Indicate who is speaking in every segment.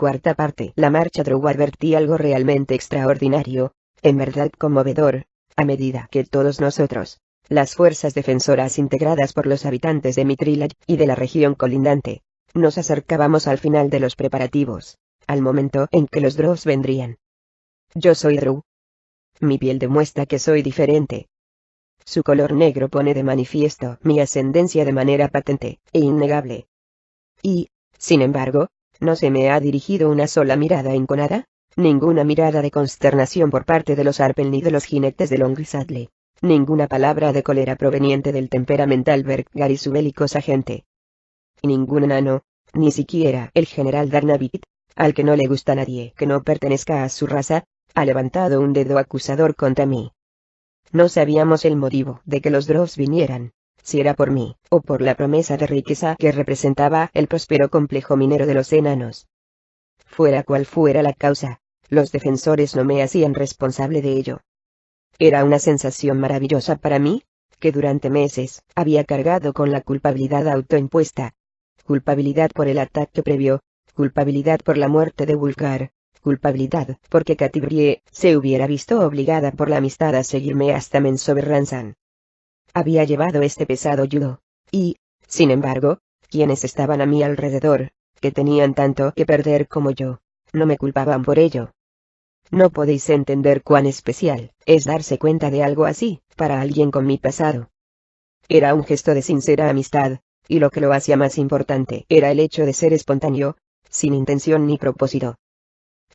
Speaker 1: Cuarta parte. La marcha Drow advertía algo realmente extraordinario, en verdad conmovedor, a medida que todos nosotros, las fuerzas defensoras integradas por los habitantes de Mithril y de la región colindante, nos acercábamos al final de los preparativos, al momento en que los Drows vendrían. Yo soy Drow. Mi piel demuestra que soy diferente. Su color negro pone de manifiesto mi ascendencia de manera patente e innegable. Y, sin embargo, no se me ha dirigido una sola mirada enconada, ninguna mirada de consternación por parte de los Arpen ni de los jinetes de Longsaddle, ninguna palabra de cólera proveniente del temperamental Berkgar y su belicosa gente. Y ningún enano, ni siquiera el general Darnavit, al que no le gusta nadie que no pertenezca a su raza, ha levantado un dedo acusador contra mí. No sabíamos el motivo de que los Drows vinieran, si era por mí, o por la promesa de riqueza que representaba el próspero complejo minero de los enanos. Fuera cual fuera la causa, los defensores no me hacían responsable de ello. Era una sensación maravillosa para mí, que durante meses había cargado con la culpabilidad autoimpuesta. Culpabilidad por el ataque previo, culpabilidad por la muerte de Wulfgar, culpabilidad porque Catibrie se hubiera visto obligada por la amistad a seguirme hasta Menzoberranzan. Había llevado este pesado yugo, y, sin embargo, quienes estaban a mi alrededor, que tenían tanto que perder como yo, no me culpaban por ello. No podéis entender cuán especial es darse cuenta de algo así, para alguien con mi pasado. Era un gesto de sincera amistad, y lo que lo hacía más importante era el hecho de ser espontáneo, sin intención ni propósito.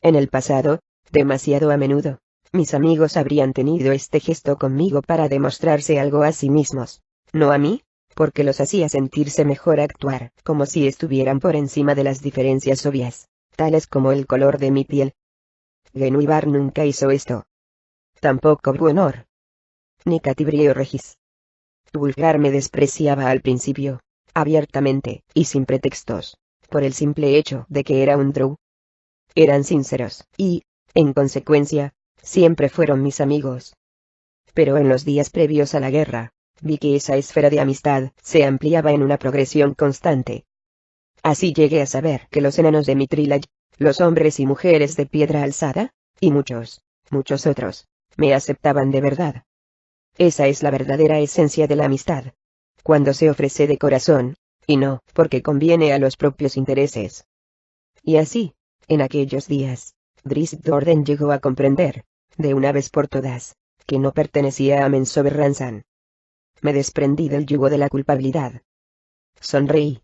Speaker 1: En el pasado, demasiado a menudo, mis amigos habrían tenido este gesto conmigo para demostrarse algo a sí mismos, no a mí, porque los hacía sentirse mejor actuar como si estuvieran por encima de las diferencias obvias, tales como el color de mi piel. Genuibar nunca hizo esto. Tampoco Bruenor. Ni Catibrie o Regis. Wulfgar me despreciaba al principio, abiertamente y sin pretextos, por el simple hecho de que era un Drow. Eran sinceros, y, en consecuencia, siempre fueron mis amigos. Pero en los días previos a la guerra, vi que esa esfera de amistad se ampliaba en una progresión constante. Así llegué a saber que los enanos de Mithril, los hombres y mujeres de piedra alzada, y muchos otros, me aceptaban de verdad. Esa es la verdadera esencia de la amistad. Cuando se ofrece de corazón, y no porque conviene a los propios intereses. Y así, en aquellos días, Drizzt Do'Urden llegó a comprender, de una vez por todas, que no pertenecía a Menzoberranzan. Me desprendí del yugo de la culpabilidad. Sonreí.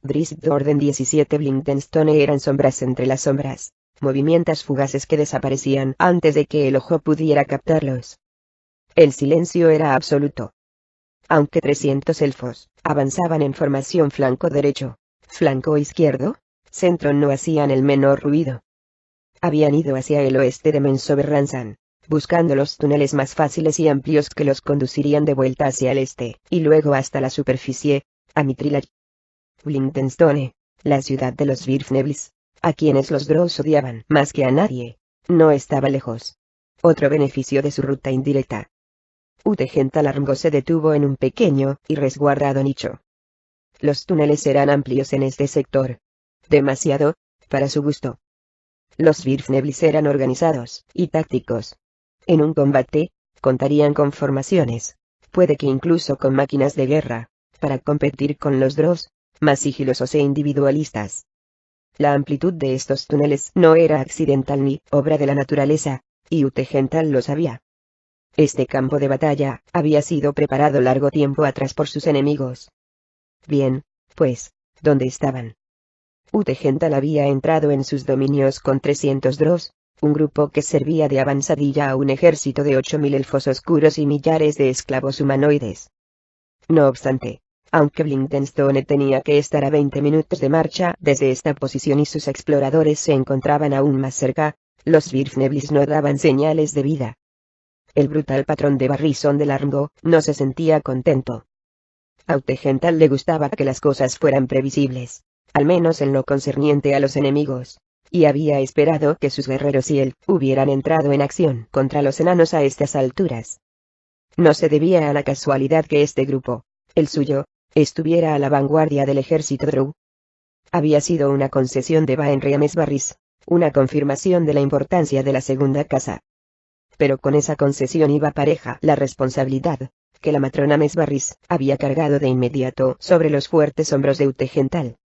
Speaker 1: Drizzt Do'Urden 17 Blindenstone eran sombras entre las sombras, movimientos fugaces que desaparecían antes de que el ojo pudiera captarlos. El silencio era absoluto. Aunque 300 elfos avanzaban en formación flanco derecho, flanco izquierdo, centro no hacían el menor ruido. Habían ido hacia el oeste de Menzoberranzan, buscando los túneles más fáciles y amplios que los conducirían de vuelta hacia el este, y luego hasta la superficie, a Mithril. Blindenstone, la ciudad de los Svirfneblis, a quienes los Drows odiaban más que a nadie, no estaba lejos. Otro beneficio de su ruta indirecta. Uthentalarmgo se detuvo en un pequeño y resguardado nicho. Los túneles eran amplios en este sector. Demasiado, para su gusto. Los Svirfneblis eran organizados y tácticos. En un combate, contarían con formaciones, puede que incluso con máquinas de guerra, para competir con los Drows, más sigilosos e individualistas. La amplitud de estos túneles no era accidental ni obra de la naturaleza, y Uthentahl lo sabía. Este campo de batalla había sido preparado largo tiempo atrás por sus enemigos. Bien, pues, ¿dónde estaban? Uthentahl había entrado en sus dominios con 300 Drows, un grupo que servía de avanzadilla a un ejército de 8000 elfos oscuros y millares de esclavos humanoides. No obstante, aunque Blindenstone tenía que estar a 20 minutos de marcha desde esta posición y sus exploradores se encontraban aún más cerca, los Svirfneblis no daban señales de vida. El brutal patrón de Barrisson de Larmgo no se sentía contento. A Uthentahl le gustaba que las cosas fueran previsibles, al menos en lo concerniente a los enemigos, y había esperado que sus guerreros y él hubieran entrado en acción contra los enanos a estas alturas. No se debía a la casualidad que este grupo, el suyo, estuviera a la vanguardia del ejército Drow. había sido una concesión de Baenre a Mesbarris, una confirmación de la importancia de la segunda casa. Pero con esa concesión iba pareja la responsabilidad, que la matrona Mesbarris había cargado de inmediato sobre los fuertes hombros de Utegental.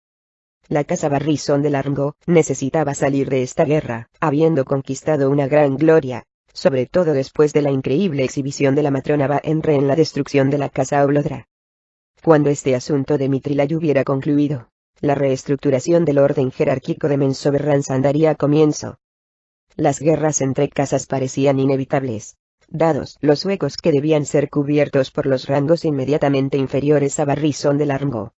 Speaker 1: La casa Barrisson de Largo necesitaba salir de esta guerra, habiendo conquistado una gran gloria, sobre todo después de la increíble exhibición de la matrona Baenre en la destrucción de la casa Oblodra. Cuando este asunto de Mitrilay hubiera concluido, la reestructuración del orden jerárquico de Mensoberranzan daría comienzo. Las guerras entre casas parecían inevitables, dados los huecos que debían ser cubiertos por los rangos inmediatamente inferiores a Barrisson de Largo.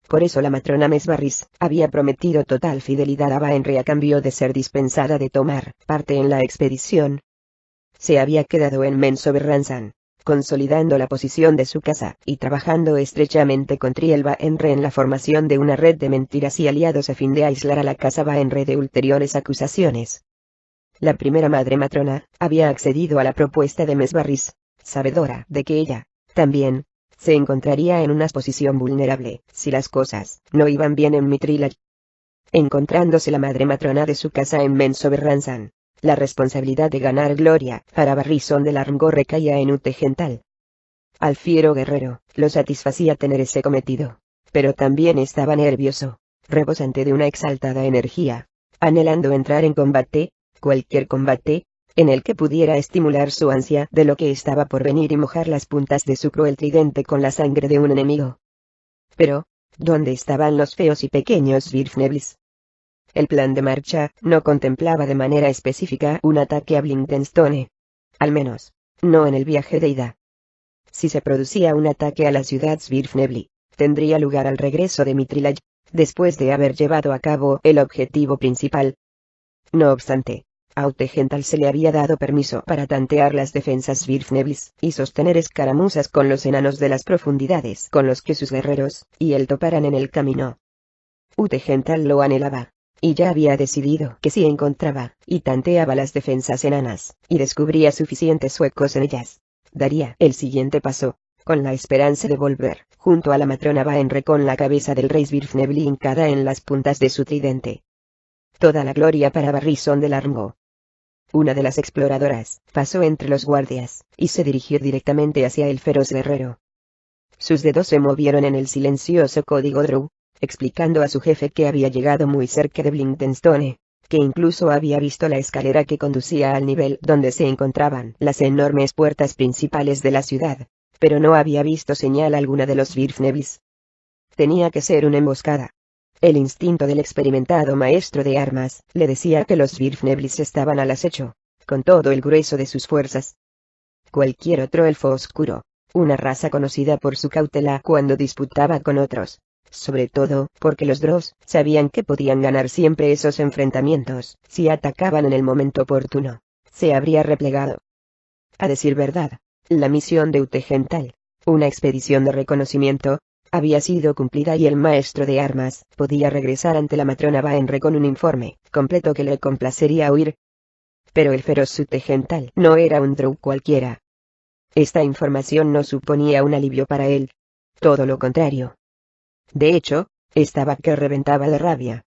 Speaker 1: Por eso la matrona Mesbarris había prometido total fidelidad a Baenre a cambio de ser dispensada de tomar parte en la expedición. Se había quedado en Mensoberranzan, consolidando la posición de su casa y trabajando estrechamente con Triel Baenre en la formación de una red de mentiras y aliados a fin de aislar a la casa Baenre de ulteriores acusaciones. La primera madre matrona había accedido a la propuesta de Mesbarris, sabedora de que ella, también, se encontraría en una posición vulnerable, si las cosas no iban bien en Mitrilay. Encontrándose la madre matrona de su casa en Mensoberranzan, la responsabilidad de ganar gloria para Barrisson de Largo recaía en Utegental. Al fiero guerrero lo satisfacía tener ese cometido, pero también estaba nervioso, rebosante de una exaltada energía, anhelando entrar en combate, cualquier combate, en el que pudiera estimular su ansia de lo que estaba por venir y mojar las puntas de su cruel tridente con la sangre de un enemigo. Pero, ¿dónde estaban los feos y pequeños Svirfneblis? El plan de marcha no contemplaba de manera específica un ataque a Blindenstorne. Al menos, no en el viaje de ida. Si se producía un ataque a la ciudad Svirfnebli, tendría lugar al regreso de Mitrilay, después de haber llevado a cabo el objetivo principal. No obstante, a Utegental se le había dado permiso para tantear las defensas Svirfneblis y sostener escaramuzas con los enanos de las profundidades con los que sus guerreros y él toparan en el camino. Utegental lo anhelaba, y ya había decidido que si encontraba y tanteaba las defensas enanas y descubría suficientes huecos en ellas, daría el siguiente paso, con la esperanza de volver junto a la matrona Baenre con la cabeza del rey Svirfnebli hincada en las puntas de su tridente. Toda la gloria para Barrisson de Largo. Una de las exploradoras pasó entre los guardias y se dirigió directamente hacia el feroz guerrero. Sus dedos se movieron en el silencioso código Drow, explicando a su jefe que había llegado muy cerca de Blindenstorne, que incluso había visto la escalera que conducía al nivel donde se encontraban las enormes puertas principales de la ciudad, pero no había visto señal alguna de los Svirfneblis. Tenía que ser una emboscada. El instinto del experimentado maestro de armas le decía que los Svirfneblis estaban al acecho, con todo el grueso de sus fuerzas. Cualquier otro elfo oscuro, una raza conocida por su cautela cuando disputaba con otros, sobre todo porque los Drows sabían que podían ganar siempre esos enfrentamientos si atacaban en el momento oportuno, se habría replegado. A decir verdad, la misión de Utegental, una expedición de reconocimiento, había sido cumplida y el maestro de armas podía regresar ante la matrona Baenre con un informe completo que le complacería oír. Pero el feroz Utegental no era un Drow cualquiera. Esta información no suponía un alivio para él. Todo lo contrario. De hecho, estaba que reventaba de rabia.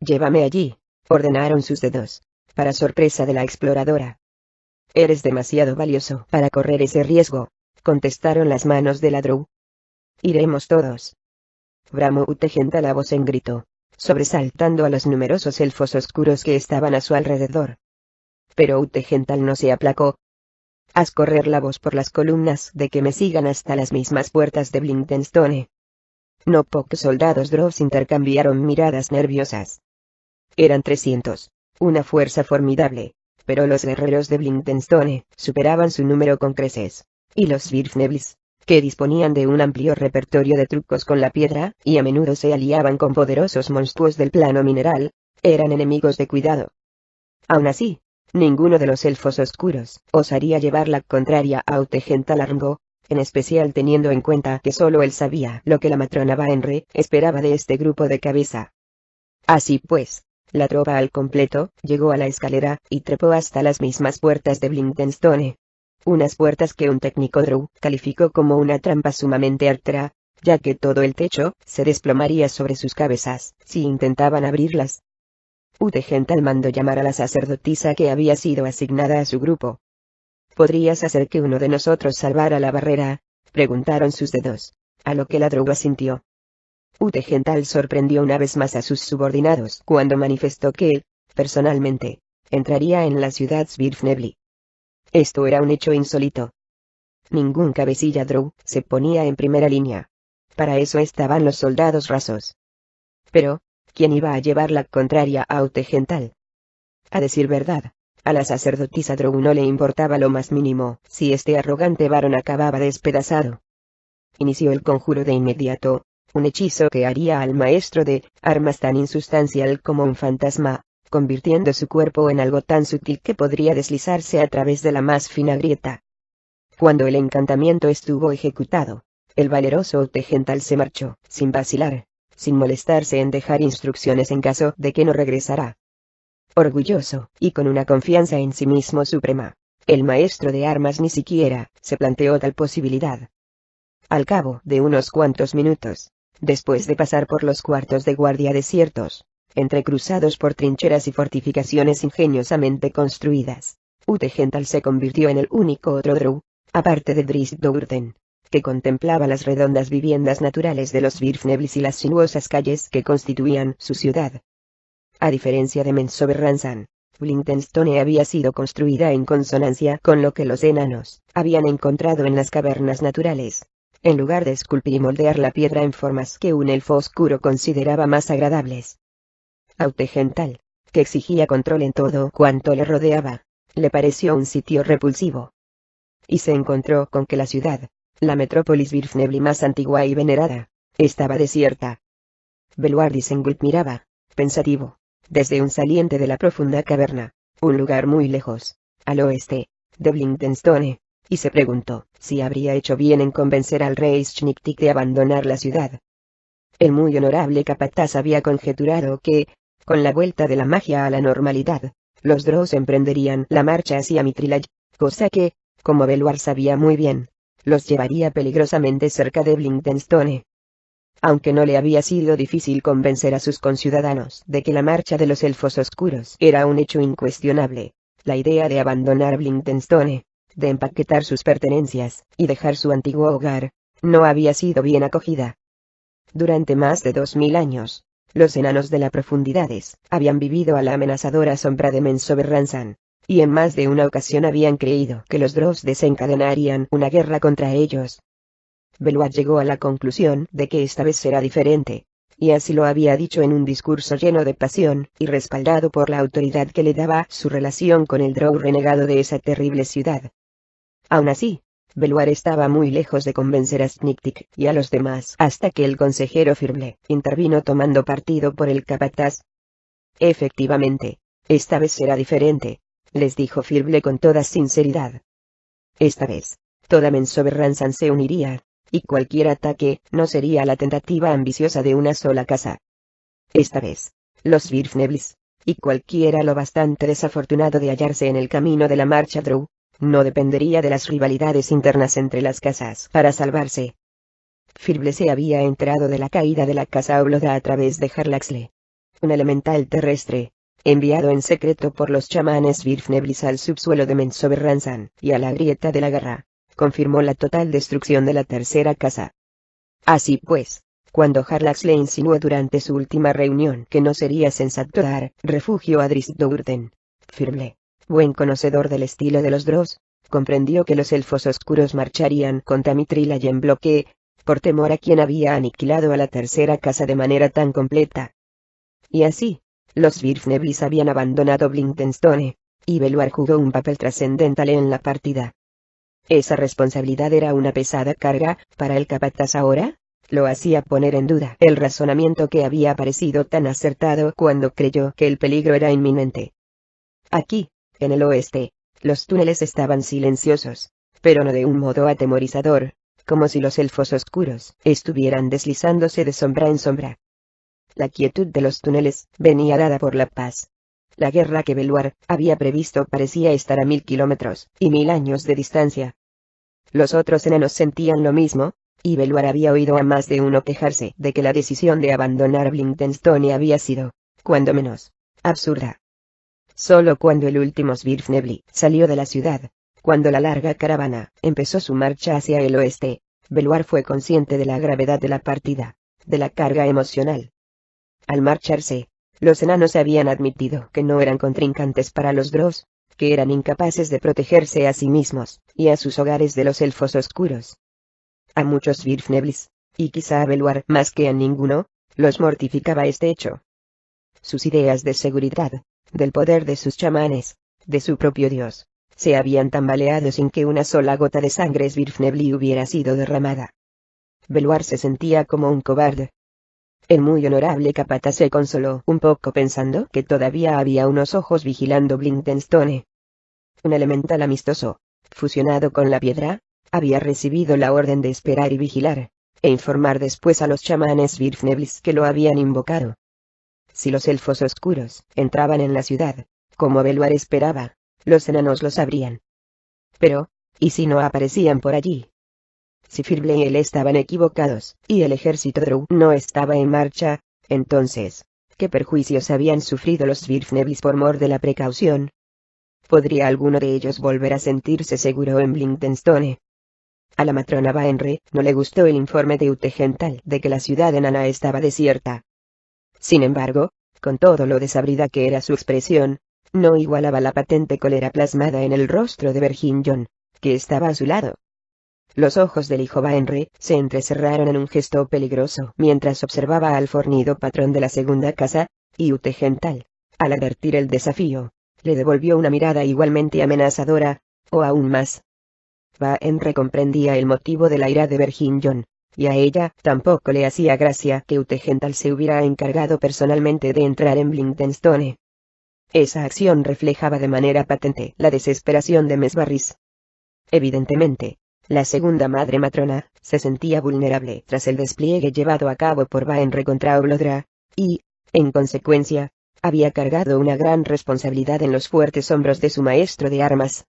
Speaker 1: «Llévame allí», ordenaron sus dedos, para sorpresa de la exploradora. «Eres demasiado valioso para correr ese riesgo», contestaron las manos de la Drow. «Iremos todos», bramó Utegental a voz en grito, sobresaltando a los numerosos elfos oscuros que estaban a su alrededor. Pero Utegental no se aplacó. «Haz correr la voz por las columnas de que me sigan hasta las mismas puertas de Blindenstorne». No pocos soldados Drows intercambiaron miradas nerviosas. Eran 300, una fuerza formidable, pero los guerreros de Blindenstorne superaban su número con creces, y los Svirfneblis, que disponían de un amplio repertorio de trucos con la piedra y a menudo se aliaban con poderosos monstruos del plano mineral, eran enemigos de cuidado. Aún así, ninguno de los elfos oscuros osaría llevar la contraria a Utegental Largo, en especial teniendo en cuenta que solo él sabía lo que la matrona Baenre esperaba de este grupo de cabeza. Así pues, la tropa al completo llegó a la escalera y trepó hasta las mismas puertas de Blindenstorne. Unas puertas que un técnico Drow calificó como una trampa sumamente artera, ya que todo el techo se desplomaría sobre sus cabezas si intentaban abrirlas. Utegental mandó llamar a la sacerdotisa que había sido asignada a su grupo. ¿Podrías hacer que uno de nosotros salvara la barrera?, preguntaron sus dedos, a lo que la Drow asintió. Utegental sorprendió una vez más a sus subordinados cuando manifestó que, personalmente, entraría en la ciudad Svirfnebli. Esto era un hecho insólito. Ningún cabecilla Drow se ponía en primera línea. Para eso estaban los soldados rasos. Pero, ¿quién iba a llevar la contraria a Utegental? A decir verdad, a la sacerdotisa Drow no le importaba lo más mínimo si este arrogante varón acababa despedazado. Inició el conjuro de inmediato, un hechizo que haría al maestro de armas tan insustancial como un fantasma, convirtiendo su cuerpo en algo tan sutil que podría deslizarse a través de la más fina grieta. Cuando el encantamiento estuvo ejecutado, el valeroso Utegental se marchó, sin vacilar, sin molestarse en dejar instrucciones en caso de que no regresara. Orgulloso, y con una confianza en sí mismo suprema, el maestro de armas ni siquiera se planteó tal posibilidad. Al cabo de unos cuantos minutos, después de pasar por los cuartos de guardia desiertos, entrecruzados por trincheras y fortificaciones ingeniosamente construidas, Utegental se convirtió en el único otro Drow, aparte de Drizzt Do'Urden, que contemplaba las redondas viviendas naturales de los Svirfneblis y las sinuosas calles que constituían su ciudad. A diferencia de Menzoberranzan, Blyndestone había sido construida en consonancia con lo que los enanos habían encontrado en las cavernas naturales, en lugar de esculpir y moldear la piedra en formas que un elfo oscuro consideraba más agradables. A Utegental, que exigía control en todo cuanto le rodeaba, le pareció un sitio repulsivo. Y se encontró con que la ciudad, la metrópolis Svirfnebli más antigua y venerada, estaba desierta. Beluard Isengult miraba, pensativo, desde un saliente de la profunda caverna, un lugar muy lejos, al oeste, de Blyndestone, y se preguntó si habría hecho bien en convencer al rey Schnicktig de abandonar la ciudad. El muy honorable capataz había conjeturado que, con la vuelta de la magia a la normalidad, los Drows emprenderían la marcha hacia Mithril, cosa que, como Beluard sabía muy bien, los llevaría peligrosamente cerca de Blyndestone. Aunque no le había sido difícil convencer a sus conciudadanos de que la marcha de los elfos oscuros era un hecho incuestionable, la idea de abandonar Blyndestone, de empaquetar sus pertenencias y dejar su antiguo hogar, no había sido bien acogida. Durante más de 2000 años, los enanos de las profundidades habían vivido a la amenazadora sombra de Menzoberranzan, y en más de una ocasión habían creído que los Drows desencadenarían una guerra contra ellos. Beluard llegó a la conclusión de que esta vez será diferente, y así lo había dicho en un discurso lleno de pasión y respaldado por la autoridad que le daba su relación con el Drow renegado de esa terrible ciudad. Aún así, Beluard estaba muy lejos de convencer a Schnicktig y a los demás hasta que el consejero Firble intervino tomando partido por el capataz. Efectivamente, esta vez será diferente, les dijo Firble con toda sinceridad. Esta vez, toda Menzoberranzan se uniría, y cualquier ataque no sería la tentativa ambiciosa de una sola casa. Esta vez, los Svirfneblis, y cualquiera lo bastante desafortunado de hallarse en el camino de la marcha Drow, no dependería de las rivalidades internas entre las casas para salvarse. Firble se había enterado de la caída de la casa Obloda a través de Jarlaxle, un elemental terrestre, enviado en secreto por los chamanes Svirfneblis al subsuelo de Menzoberranzan y a la grieta de la Garra, confirmó la total destrucción de la tercera casa. Así pues, cuando Jarlaxle insinuó durante su última reunión que no sería sensato dar refugio a Drizzt Do'Urden, Firble, buen conocedor del estilo de los Drows, comprendió que los elfos oscuros marcharían contra Mithril en bloque, por temor a quien había aniquilado a la tercera casa de manera tan completa. Y así, los Svirfneblis habían abandonado Blyndestone, y Beluard jugó un papel trascendental en la partida. ¿Esa responsabilidad era una pesada carga para el capataz ahora? Lo hacía poner en duda el razonamiento que había parecido tan acertado cuando creyó que el peligro era inminente. Aquí, en el oeste, los túneles estaban silenciosos, pero no de un modo atemorizador, como si los elfos oscuros estuvieran deslizándose de sombra en sombra. La quietud de los túneles venía dada por la paz. La guerra que Beluard había previsto parecía estar a 1000 kilómetros y 1000 años de distancia. Los otros enanos sentían lo mismo, y Belluar había oído a más de uno quejarse de que la decisión de abandonar Blindenstorn había sido, cuando menos, absurda. Solo cuando el último Svirfnebli salió de la ciudad, cuando la larga caravana empezó su marcha hacia el oeste, Belluar fue consciente de la gravedad de la partida, de la carga emocional. Al marcharse, los enanos habían admitido que no eran contrincantes para los Drows, que eran incapaces de protegerse a sí mismos y a sus hogares de los elfos oscuros. A muchos Svirfneblis, y quizá a Belluar más que a ninguno, los mortificaba este hecho. Sus ideas de seguridad, del poder de sus chamanes, de su propio dios, se habían tambaleado sin que una sola gota de sangre Svirfnebli hubiera sido derramada. Belluar se sentía como un cobarde. El muy honorable capataz se consoló un poco pensando que todavía había unos ojos vigilando Blindenstorn. Un elemental amistoso, fusionado con la piedra, había recibido la orden de esperar y vigilar, e informar después a los chamanes Svirfneblis que lo habían invocado. Si los elfos oscuros entraban en la ciudad, como Belluar esperaba, los enanos lo sabrían. Pero, ¿y si no aparecían por allí? Si Firble y él estaban equivocados, y el ejército Drow no estaba en marcha, entonces, ¿qué perjuicios habían sufrido los Svirfneblis por mor de la precaución? ¿Podría alguno de ellos volver a sentirse seguro en Blindenstorn? A la matrona Baenre no le gustó el informe de Utegental de que la ciudad enana estaba desierta. Sin embargo, con todo lo desabrida que era su expresión, no igualaba la patente cólera plasmada en el rostro de Verginion, que estaba a su lado. Los ojos del hijo Baenre se entrecerraron en un gesto peligroso mientras observaba al fornido patrón de la segunda casa, y Utegental, al advertir el desafío, le devolvió una mirada igualmente amenazadora, o aún más. Baenre comprendía el motivo de la ira de Verginion, y a ella tampoco le hacía gracia que Utegental se hubiera encargado personalmente de entrar en Blindenstorn. Esa acción reflejaba de manera patente la desesperación de Mesbarris. Evidentemente, la segunda madre matrona se sentía vulnerable tras el despliegue llevado a cabo por Baenre contra Oblodra, y, en consecuencia, había cargado una gran responsabilidad en los fuertes hombros de su maestro de armas.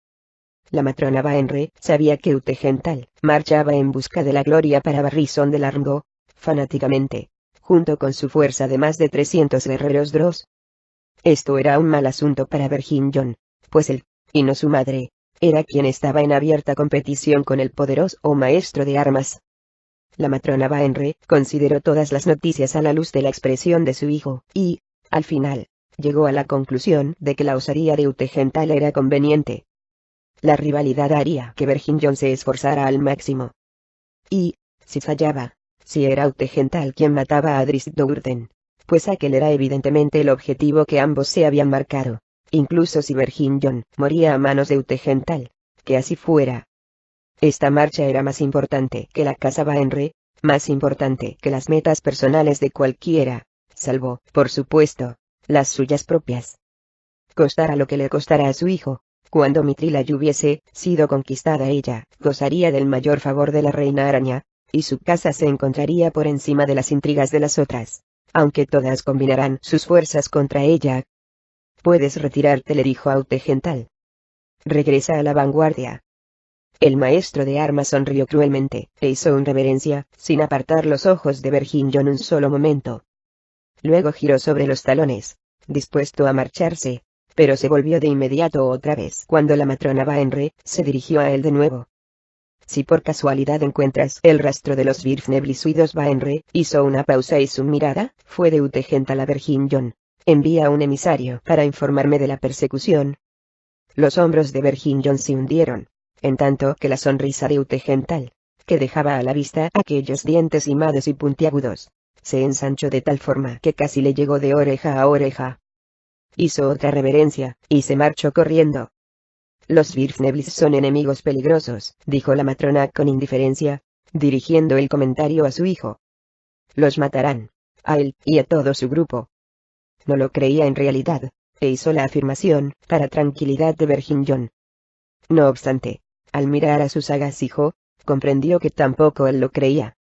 Speaker 1: La matrona Baenre sabía que Utegental marchaba en busca de la gloria para Barrisson de Largo, fanáticamente, junto con su fuerza de más de 300 guerreros Drows. Esto era un mal asunto para Verginion, pues él, y no su madre, era quien estaba en abierta competición con el poderoso maestro de armas. La matrona Baenre consideró todas las noticias a la luz de la expresión de su hijo, y, al final, llegó a la conclusión de que la osadía de Utegental era conveniente. La rivalidad haría que Verginion se esforzara al máximo. Y, si fallaba, si era Utegental quien mataba a Drizzt-Do'Urden, pues aquel era evidentemente el objetivo que ambos se habían marcado, incluso si Verginion moría a manos de Utegental, que así fuera. Esta marcha era más importante que la casa Baenre, más importante que las metas personales de cualquiera, salvo, por supuesto, las suyas propias. Costara lo que le costara a su hijo, cuando Mithril hubiese sido conquistada ella, gozaría del mayor favor de la reina araña, y su casa se encontraría por encima de las intrigas de las otras, aunque todas combinarán sus fuerzas contra ella. Puedes retirarte, le dijo a Utegental. Regresa a la vanguardia. El maestro de armas sonrió cruelmente, e hizo una reverencia, sin apartar los ojos de Verginion un solo momento. Luego giró sobre los talones, dispuesto a marcharse, pero se volvió de inmediato otra vez cuando la matrona Baenre se dirigió a él de nuevo. Si por casualidad encuentras el rastro de los Svirfneblis huidos, Baenre hizo una pausa y su mirada fue de Utegental a Verginion. Envía un emisario para informarme de la persecución. Los hombros de Verginion se hundieron, en tanto que la sonrisa de Utegental, que dejaba a la vista aquellos dientes limados y puntiagudos, se ensanchó de tal forma que casi le llegó de oreja a oreja. Hizo otra reverencia, y se marchó corriendo. Los Svirfneblis son enemigos peligrosos, dijo la matrona con indiferencia, dirigiendo el comentario a su hijo. Los matarán, a él y a todo su grupo. No lo creía en realidad, e hizo la afirmación, para tranquilidad de Verginion. No obstante, al mirar a su sagaz hijo, comprendió que tampoco él lo creía.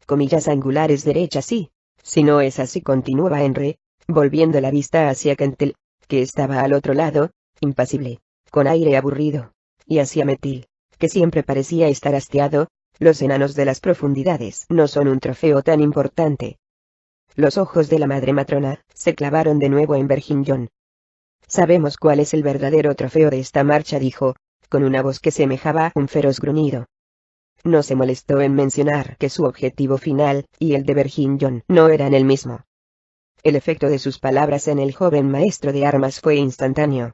Speaker 1: Comillas angulares derechas y, si no es así, continuó Baenre, volviendo la vista hacia Kentel, que estaba al otro lado, impasible, con aire aburrido, y hacia Metil, que siempre parecía estar hastiado, Los enanos de las profundidades no son un trofeo tan importante. Los ojos de la madre matrona se clavaron de nuevo en Vergingjon. Sabemos cuál es el verdadero trofeo de esta marcha, dijo, con una voz que semejaba un feroz gruñido. No se molestó en mencionar que su objetivo final, y el de Vergingjon, no eran el mismo. El efecto de sus palabras en el joven maestro de armas fue instantáneo.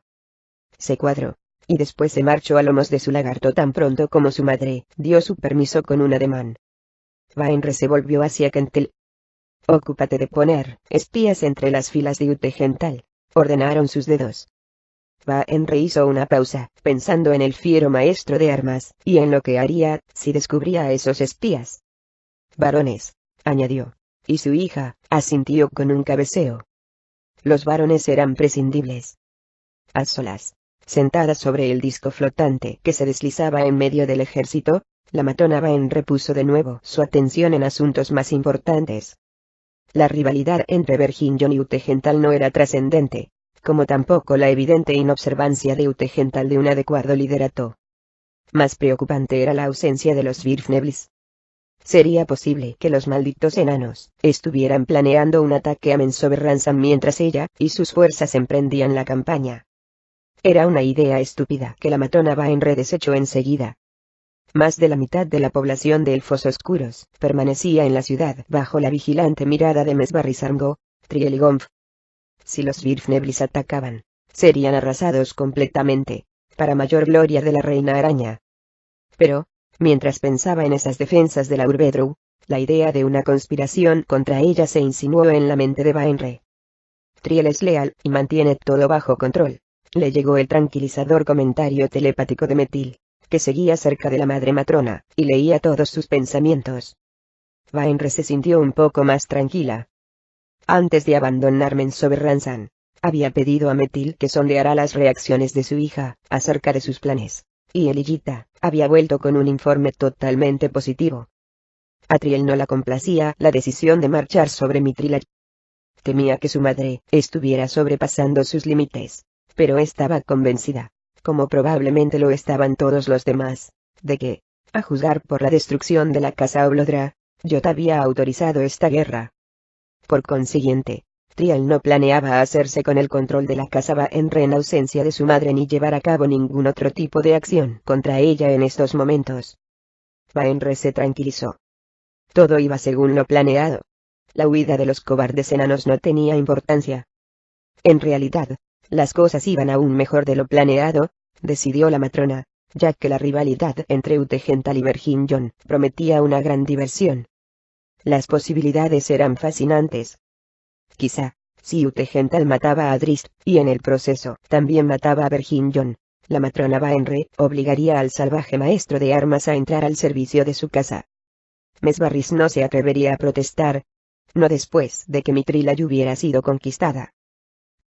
Speaker 1: Se cuadró, y después se marchó a lomos de su lagarto tan pronto como su madre dio su permiso con un ademán. Waenre se volvió hacia Kentel. «Ocúpate de poner espías entre las filas de Utegental», ordenaron sus dedos. Waenre hizo una pausa, pensando en el fiero maestro de armas, y en lo que haría si descubría a esos espías. «Varones», añadió, y su hija asintió con un cabeceo. Los varones eran prescindibles. A solas, sentada sobre el disco flotante que se deslizaba en medio del ejército, la matrona Waenre puso de nuevo su atención en asuntos más importantes. La rivalidad entre Vergingjon y Utegental no era trascendente, como tampoco la evidente inobservancia de Utegental de un adecuado liderato. Más preocupante era la ausencia de los Svirfneblis. ¿Sería posible que los malditos enanos estuvieran planeando un ataque a Menzoberranzan mientras ella y sus fuerzas emprendían la campaña? Era una idea estúpida que la matrona Waenre desechó enseguida. Más de la mitad de la población de Elfos Oscuros permanecía en la ciudad bajo la vigilante mirada de Mesbarrizarngo, Triel y Gonf. Si los Svirfneblis atacaban, serían arrasados completamente, para mayor gloria de la reina araña. Pero, mientras pensaba en esas defensas de la Urbedru, la idea de una conspiración contra ella se insinuó en la mente de Waenre. Triel es leal y mantiene todo bajo control, le llegó el tranquilizador comentario telepático de Metil, que seguía cerca de la madre matrona, y leía todos sus pensamientos. Waenre se sintió un poco más tranquila. Antes de abandonar Menzoberranzan, había pedido a Metil que sondeara las reacciones de su hija acerca de sus planes, y Elillita había vuelto con un informe totalmente positivo. A Triel no la complacía la decisión de marchar sobre Mithril. Temía que su madre estuviera sobrepasando sus límites, pero estaba convencida, como probablemente lo estaban todos los demás, de que, a juzgar por la destrucción de la casa Oblodra, Jot había autorizado esta guerra. Por consiguiente, Triel no planeaba hacerse con el control de la casa Waenre en ausencia de su madre ni llevar a cabo ningún otro tipo de acción contra ella en estos momentos. Waenre se tranquilizó. Todo iba según lo planeado. La huida de los cobardes enanos no tenía importancia. En realidad, las cosas iban aún mejor de lo planeado, decidió la matrona, ya que la rivalidad entre Utegental y Vergingjon prometía una gran diversión. Las posibilidades eran fascinantes. Quizá, si Utegental mataba a Drizzt, y en el proceso también mataba a Vergingjon, la matrona Waenre obligaría al salvaje maestro de armas a entrar al servicio de su casa. Mesbarriz no se atrevería a protestar. No después de que Mithril hubiera sido conquistada.